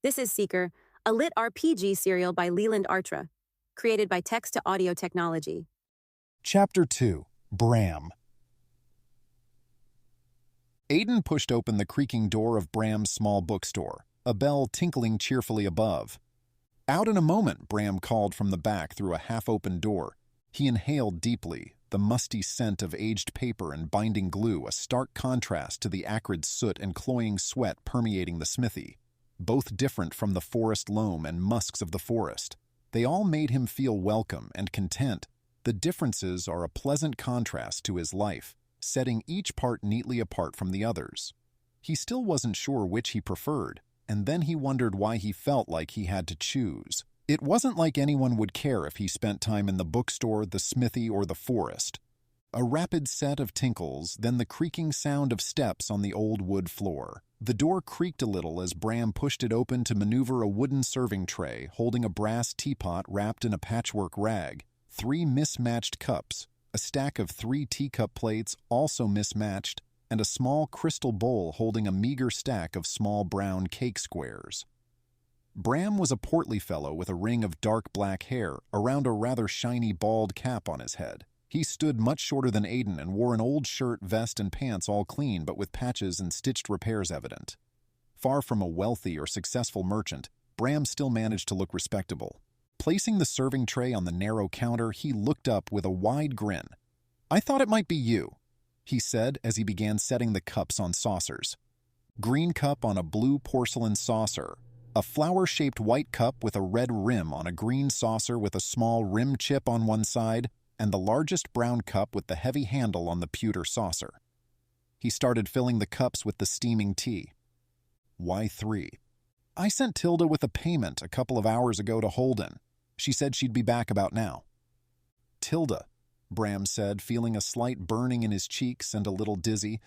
This is Seeker, a LitRPG serial by Leland Artra, created by text-to-audio technology. Chapter 2, Bram. Aiden pushed open the creaking door of Bram's small bookstore, a bell tinkling cheerfully above. "Out in a moment," Bram called from the back through a half-open door. He inhaled deeply, the musty scent of aged paper and binding glue, a stark contrast to the acrid soot and cloying sweat permeating the smithy. Both different from the forest loam and musks of the forest. They all made him feel welcome and content. The differences are a pleasant contrast to his life, setting each part neatly apart from the others. He still wasn't sure which he preferred, and then he wondered why he felt like he had to choose. It wasn't like anyone would care if he spent time in the bookstore, the smithy, or the forest. A rapid set of tinkles, then the creaking sound of steps on the old wood floor. The door creaked a little as Bram pushed it open to maneuver a wooden serving tray holding a brass teapot wrapped in a patchwork rag, 3 mismatched cups, a stack of 3 teacup plates also mismatched, and a small crystal bowl holding a meager stack of small brown cake squares. Bram was a portly fellow with a ring of dark black hair around a rather shiny bald cap on his head. He stood much shorter than Aiden and wore an old shirt, vest, and pants all clean but with patches and stitched repairs evident. Far from a wealthy or successful merchant, Bram still managed to look respectable. Placing the serving tray on the narrow counter, he looked up with a wide grin. "I thought it might be you," he said as he began setting the cups on saucers. Green cup on a blue porcelain saucer, a flower-shaped white cup with a red rim on a green saucer with a small rim chip on one side, and the largest brown cup with the heavy handle on the pewter saucer. He started filling the cups with the steaming tea. "Why 3? "I sent Tilda with a payment a couple of hours ago to Holden. She said she'd be back about now." "Tilda," Bram said, feeling a slight burning in his cheeks and a little dizzy.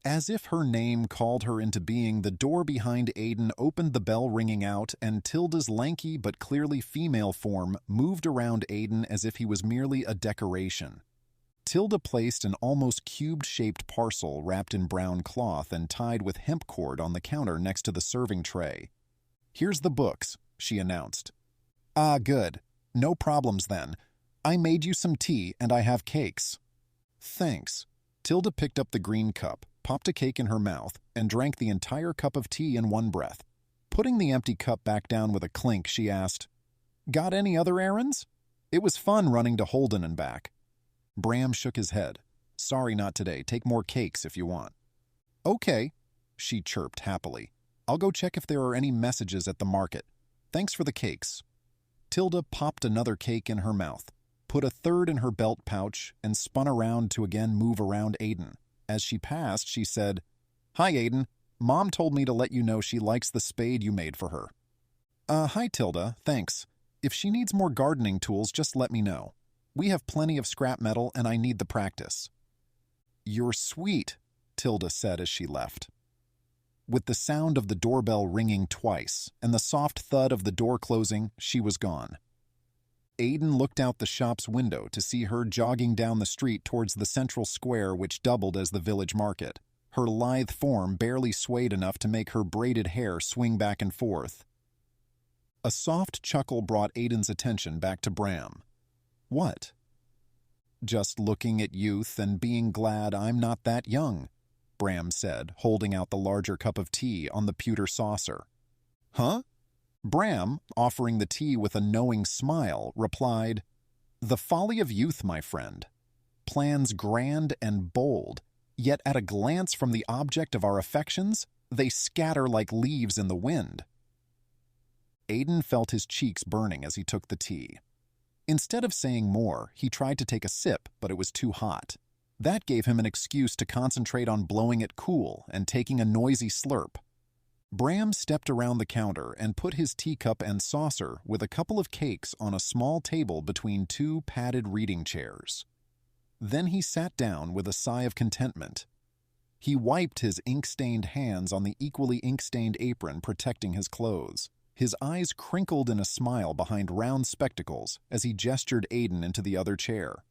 As if her name called her into being, the door behind Aiden opened, the bell ringing out, and Tilda's lanky but clearly female form moved around Aiden as if he was merely a decoration. Tilda placed an almost cube-shaped parcel wrapped in brown cloth and tied with hemp cord on the counter next to the serving tray. "Here's the books," she announced. "Ah, good. No problems then. I made you some tea and I have cakes." "Thanks." Tilda picked up the green cup, popped a cake in her mouth, and drank the entire cup of tea in one breath. Putting the empty cup back down with a clink, she asked, "Got any other errands?" "It was fun running to Holden and back." Bram shook his head. "Sorry, not today. Take more cakes if you want." "Okay," she chirped happily. "I'll go check if there are any messages at the market. Thanks for the cakes." Tilda popped another cake in her mouth, put a third in her belt pouch, and spun around to again move around Aiden. As she passed, she said, "Hi, Aiden. Mom told me to let you know she likes the spade you made for her." Hi, Tilda. Thanks. If she needs more gardening tools, just let me know. We have plenty of scrap metal and I need the practice." "You're sweet," Tilda said as she left. With the sound of the doorbell ringing twice and the soft thud of the door closing, she was gone. Aiden looked out the shop's window to see her jogging down the street towards the central square which doubled as the village market. Her lithe form barely swayed enough to make her braided hair swing back and forth. A soft chuckle brought Aiden's attention back to Bram. "What?" "Just looking at youth and being glad I'm not that young," Bram said, holding out the larger cup of tea on the pewter saucer. "Huh?" Bram, offering the tea with a knowing smile, replied, "The folly of youth, my friend. Plans grand and bold, yet at a glance from the object of our affections, they scatter like leaves in the wind." Aiden felt his cheeks burning as he took the tea. Instead of saying more, he tried to take a sip, but it was too hot. That gave him an excuse to concentrate on blowing it cool and taking a noisy slurp. Bram stepped around the counter and put his teacup and saucer with a couple of cakes on a small table between 2 padded reading chairs. Then he sat down with a sigh of contentment. He wiped his ink-stained hands on the equally ink-stained apron protecting his clothes. His eyes crinkled in a smile behind round spectacles as he gestured Aiden into the other chair.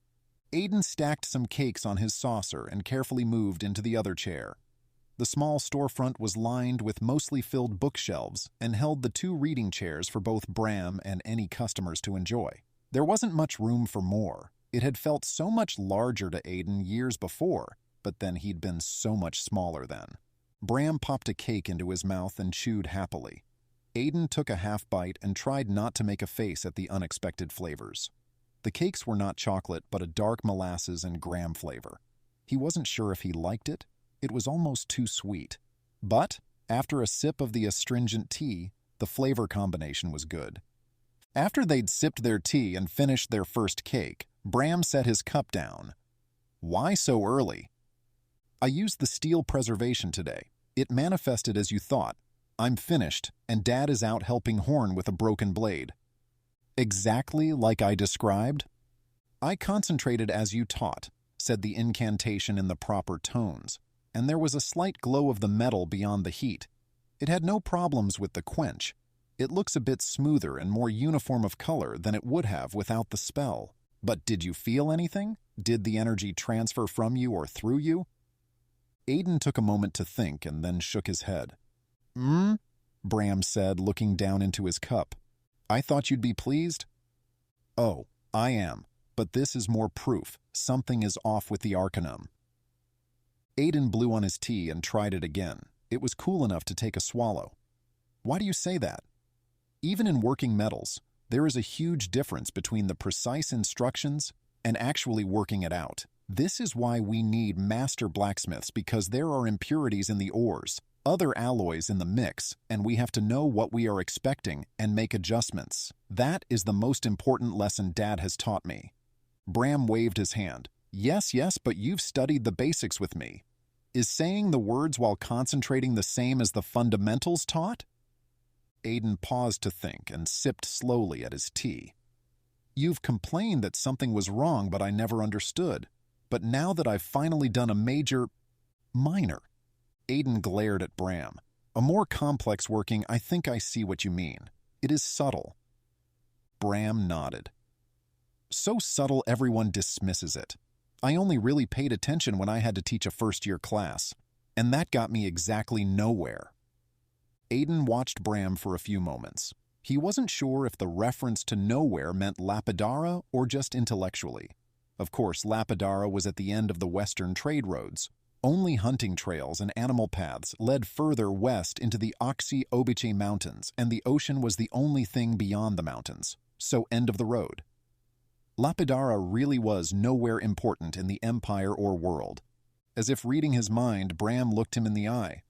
Aiden stacked some cakes on his saucer and carefully moved into the other chair. The small storefront was lined with mostly filled bookshelves and held the 2 reading chairs for both Bram and any customers to enjoy. There wasn't much room for more. It had felt so much larger to Aiden years before, but then he'd been so much smaller then. Bram popped a cake into his mouth and chewed happily. Aiden took a half bite and tried not to make a face at the unexpected flavors. The cakes were not chocolate, but a dark molasses and graham flavor. He wasn't sure if he liked it. It was almost too sweet. But, after a sip of the astringent tea, the flavor combination was good. After they'd sipped their tea and finished their first cake, Bram set his cup down. "Why so early?" "I used the steel preservation today. It manifested as you thought. I'm finished, and Dad is out helping Horn with a broken blade." "Exactly like I described?" "I concentrated as you taught," said the incantation in the proper tones, and there was a slight glow of the metal beyond the heat. It had no problems with the quench. It looks a bit smoother and more uniform of color than it would have without the spell. But did you feel anything? Did the energy transfer from you or through you?" Aiden took a moment to think and then shook his head. Bram said, looking down into his cup. "I thought you'd be pleased." "Oh, I am, but this is more proof. Something is off with the arcanum." Aiden blew on his tea and tried it again. It was cool enough to take a swallow. "Why do you say that?" "Even in working metals, there is a huge difference between the precise instructions and actually working it out. This is why we need master blacksmiths, because there are impurities in the ores, other alloys in the mix, and we have to know what we are expecting and make adjustments. That is the most important lesson Dad has taught me." Bram waved his hand. Yes, but you've studied the basics with me. Is saying the words while concentrating the same as the fundamentals taught?" Aiden paused to think and sipped slowly at his tea. "You've complained that something was wrong, but I never understood. But now that I've finally done a minor. Aiden glared at Bram. "A more complex working, I think I see what you mean. It is subtle." Bram nodded. "So subtle everyone dismisses it. I only really paid attention when I had to teach a first-year class, and that got me exactly nowhere." Aiden watched Bram for a few moments. He wasn't sure if the reference to nowhere meant Lapidara or just intellectually. Of course, Lapidara was at the end of the western trade roads. Only hunting trails and animal paths led further west into the Obyche Mountains, and the ocean was the only thing beyond the mountains, so end of the road. Lapidara really was nowhere important in the empire or world. As if reading his mind, Bram looked him in the eye.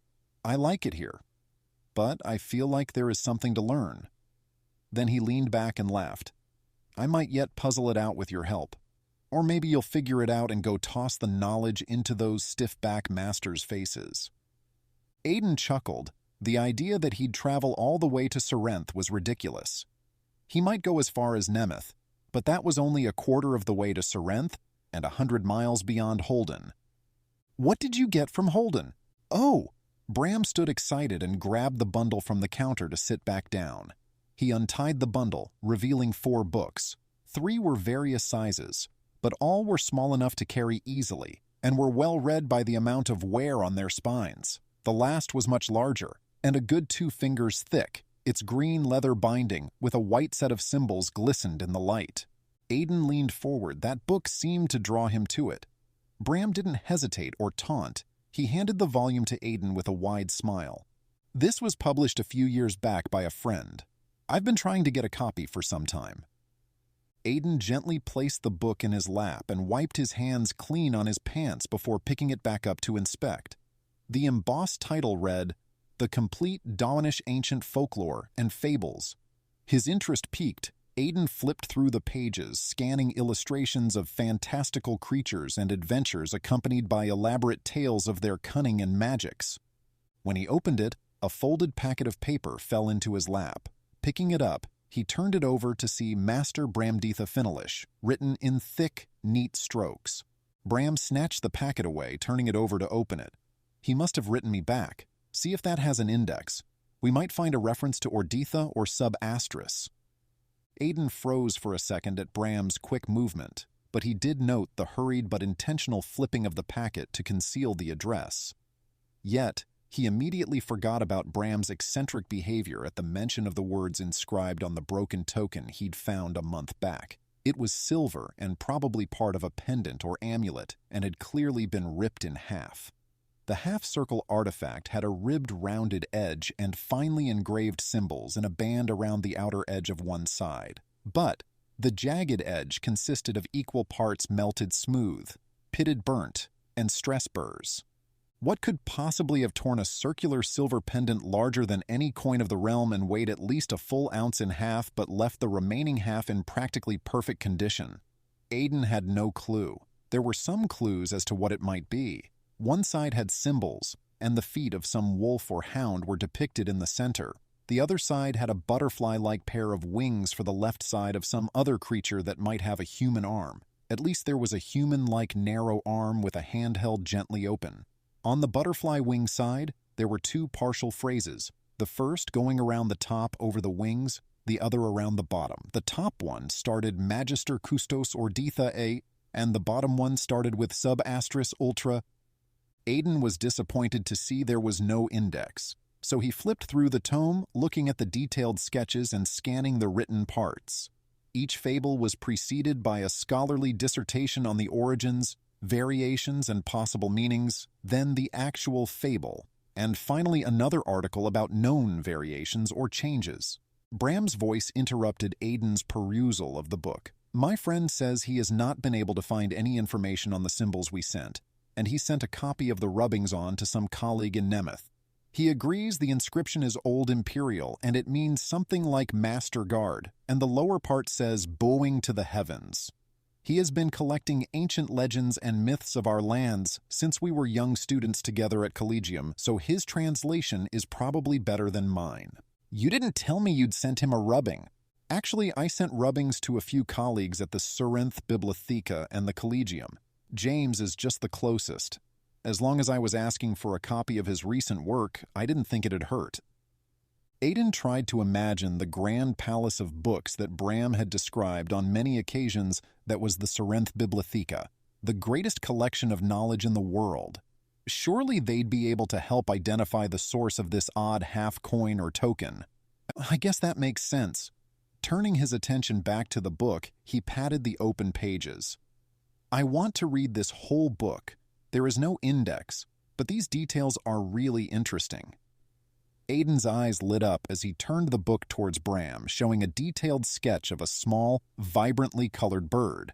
"I like it here, but I feel like there is something to learn." Then he leaned back and laughed. "I might yet puzzle it out with your help. Or maybe you'll figure it out and go toss the knowledge into those stiff-back masters' faces." Aiden chuckled. The idea that he'd travel all the way to Serenth was ridiculous. He might go as far as Nemeth, but that was only a quarter of the way to Serenth and 100 miles beyond Holden. "What did you get from Holden?" "Oh!" Bram stood excited and grabbed the bundle from the counter to sit back down. He untied the bundle, revealing 4 books. 3 were various sizes, but all were small enough to carry easily and were well read by the amount of wear on their spines. The last was much larger and a good 2 fingers thick. Its green leather binding with a white set of symbols glistened in the light. Aiden leaned forward. That book seemed to draw him to it. Bram didn't hesitate or taunt. He handed the volume to Aiden with a wide smile. "This was published a few years back by a friend. I've been trying to get a copy for some time." Aiden gently placed the book in his lap and wiped his hands clean on his pants before picking it back up to inspect. The embossed title read, "The Complete Dawnish Ancient Folklore and Fables." His interest piqued. Aiden flipped through the pages, scanning illustrations of fantastical creatures and adventures accompanied by elaborate tales of their cunning and magics. When he opened it, a folded packet of paper fell into his lap. Picking it up, he turned it over to see Master Bramditha Finalish, written in thick, neat strokes. Bram snatched the packet away, turning it over to open it. "He must have written me back. See if that has an index. We might find a reference to Orditha or Sub-Astris." Aiden froze for a second at Bram's quick movement, but he did note the hurried but intentional flipping of the packet to conceal the address. Yet, he immediately forgot about Bram's eccentric behavior at the mention of the words inscribed on the broken token he'd found a month back. It was silver and probably part of a pendant or amulet, and had clearly been ripped in half. The half-circle artifact had a ribbed rounded edge and finely engraved symbols in a band around the outer edge of one side. But the jagged edge consisted of equal parts melted smooth, pitted burnt, and stress burrs. What could possibly have torn a circular silver pendant larger than any coin of the realm and weighed at least a full ounce in half but left the remaining half in practically perfect condition? Aiden had no clue. There were some clues as to what it might be. One side had symbols, and the feet of some wolf or hound were depicted in the center. The other side had a butterfly-like pair of wings for the left side of some other creature that might have a human arm. At least there was a human-like narrow arm with a hand held gently open. On the butterfly wing side, there were two partial phrases, the first going around the top over the wings, the other around the bottom. The top one started Magister Custos Orditha A, and the bottom one started with sub asterisk ultra. Aiden was disappointed to see there was no index, so he flipped through the tome, looking at the detailed sketches and scanning the written parts. Each fable was preceded by a scholarly dissertation on the origins, variations, and possible meanings, then the actual fable, and finally another article about known variations or changes. Bram's voice interrupted Aiden's perusal of the book. My friend says he has not been able to find any information on the symbols we sent, and he sent a copy of the rubbings on to some colleague in Nemeth. He agrees the inscription is Old Imperial, and it means something like Master Guard, and the lower part says Bowing to the Heavens. He has been collecting ancient legends and myths of our lands since we were young students together at Collegium, so his translation is probably better than mine. You didn't tell me you'd sent him a rubbing. Actually, I sent rubbings to a few colleagues at the Surinth Bibliotheca and the Collegium. James is just the closest. As long as I was asking for a copy of his recent work, I didn't think it'd hurt. Aiden tried to imagine the grand palace of books that Bram had described on many occasions that was the Surinth Bibliotheca, the greatest collection of knowledge in the world. Surely they'd be able to help identify the source of this odd half-coin or token. I guess that makes sense. Turning his attention back to the book, he patted the open pages. I want to read this whole book. There is no index, but these details are really interesting. Aiden's eyes lit up as he turned the book towards Bram, showing a detailed sketch of a small, vibrantly colored bird.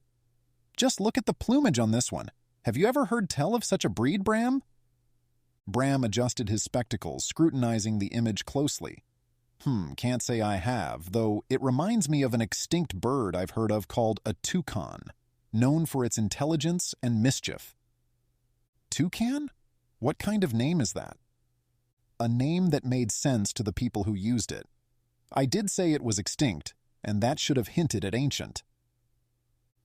Just look at the plumage on this one. Have you ever heard tell of such a breed, Bram? Bram adjusted his spectacles, scrutinizing the image closely. Can't say I have, though it reminds me of an extinct bird I've heard of called a toucan, known for its intelligence and mischief. Toucan? What kind of name is that? A name that made sense to the people who used it. I did say it was extinct, and that should have hinted at ancient.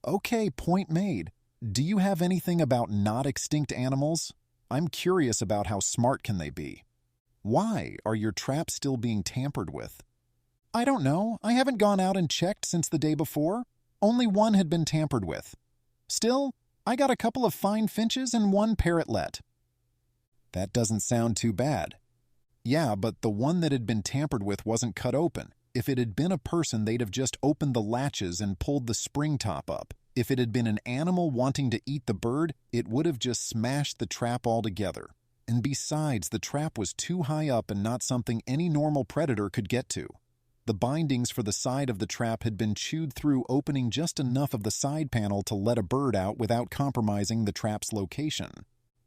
Okay, point made. Do you have anything about not extinct animals? I'm curious about how smart can they be. Why are your traps still being tampered with? I don't know. I haven't gone out and checked since the day before. Only one had been tampered with. Still, I got a couple of fine finches and one parrotlet. That doesn't sound too bad. Yeah, but the one that had been tampered with wasn't cut open. If it had been a person, they'd have just opened the latches and pulled the spring top up. If it had been an animal wanting to eat the bird, it would have just smashed the trap altogether. And besides, the trap was too high up and not something any normal predator could get to. The bindings for the side of the trap had been chewed through, opening just enough of the side panel to let a bird out without compromising the trap's location.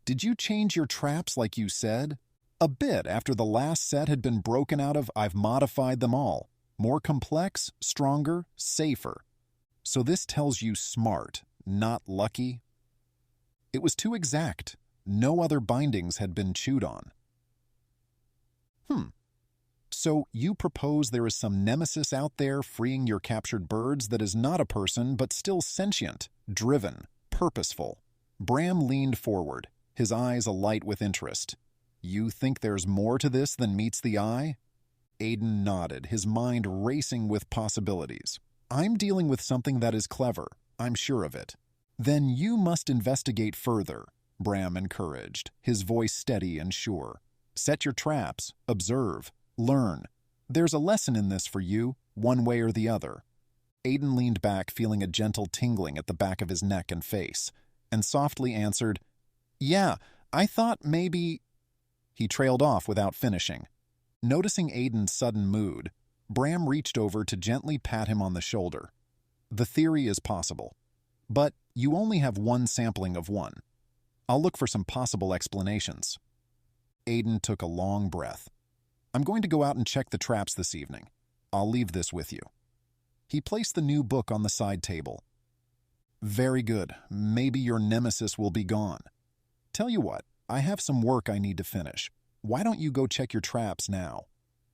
Did you change your traps like you said? A bit after the last set had been broken out of. I've modified them all. More complex, stronger, safer. So this tells you smart, not lucky. It was too exact. No other bindings had been chewed on. So you propose there is some nemesis out there freeing your captured birds that is not a person but still sentient, driven, purposeful. Bram leaned forward, his eyes alight with interest. You think there's more to this than meets the eye? Aiden nodded, his mind racing with possibilities. I'm dealing with something that is clever. I'm sure of it. Then you must investigate further. Bram encouraged, his voice steady and sure. Set your traps, observe, learn. There's a lesson in this for you, one way or the other. Aiden leaned back, feeling a gentle tingling at the back of his neck and face, and softly answered, "Yeah, I thought maybe—" He trailed off without finishing. Noticing Aiden's sudden mood, Bram reached over to gently pat him on the shoulder. "The theory is possible, but you only have one sampling of one. I'll look for some possible explanations." Aiden took a long breath. "I'm going to go out and check the traps this evening. I'll leave this with you." He placed the new book on the side table. "Very good. Maybe your nemesis will be gone. Tell you what, I have some work I need to finish. Why don't you go check your traps now?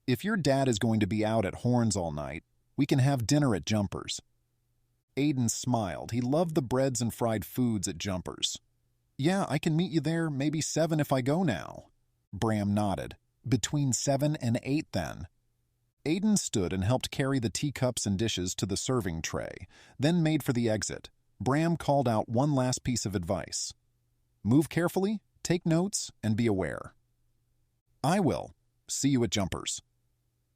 If your dad is going to be out at Horns all night, we can have dinner at Jumpers." Aiden smiled. He loved the breads and fried foods at Jumpers. "Yeah, I can meet you there, maybe 7 if I go now." Bram nodded. "Between 7 and 8 then." Aiden stood and helped carry the teacups and dishes to the serving tray, then made for the exit. Bram called out one last piece of advice. "Move carefully, take notes, and be aware." "I will. See you at Jumpers."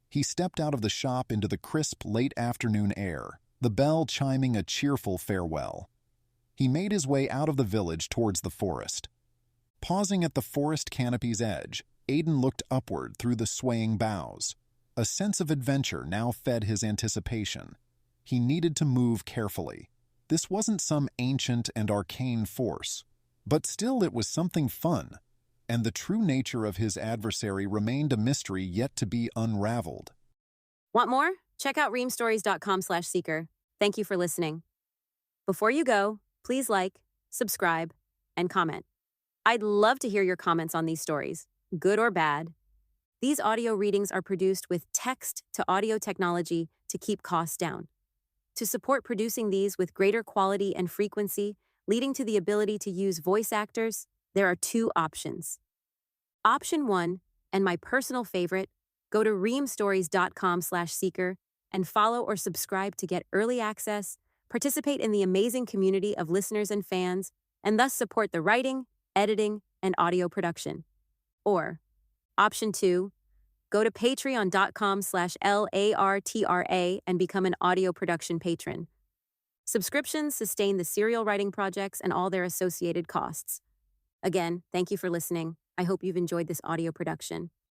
He stepped out of the shop into the crisp late afternoon air, the bell chiming a cheerful farewell. He made his way out of the village towards the forest. Pausing at the forest canopy's edge, Aiden looked upward through the swaying boughs. A sense of adventure now fed his anticipation. He needed to move carefully. This wasn't some ancient and arcane force, but still it was something fun, and the true nature of his adversary remained a mystery yet to be unraveled. Want more? Check out reamstories.com/seeker. Thank you for listening. Before you go, please like, subscribe, and comment. I'd love to hear your comments on these stories, good or bad. These audio readings are produced with text-to-audio technology to keep costs down. To support producing these with greater quality and frequency, leading to the ability to use voice actors, there are 2 options. Option 1, and my personal favorite, go to reamstories.com/seeker and follow or subscribe to get early access, participate in the amazing community of listeners and fans, and thus support the writing, editing, and audio production. Or, Option 2, go to patreon.com/LARTRA and become an audio production patron. Subscriptions sustain the serial writing projects and all their associated costs. Again, thank you for listening. I hope you've enjoyed this audio production.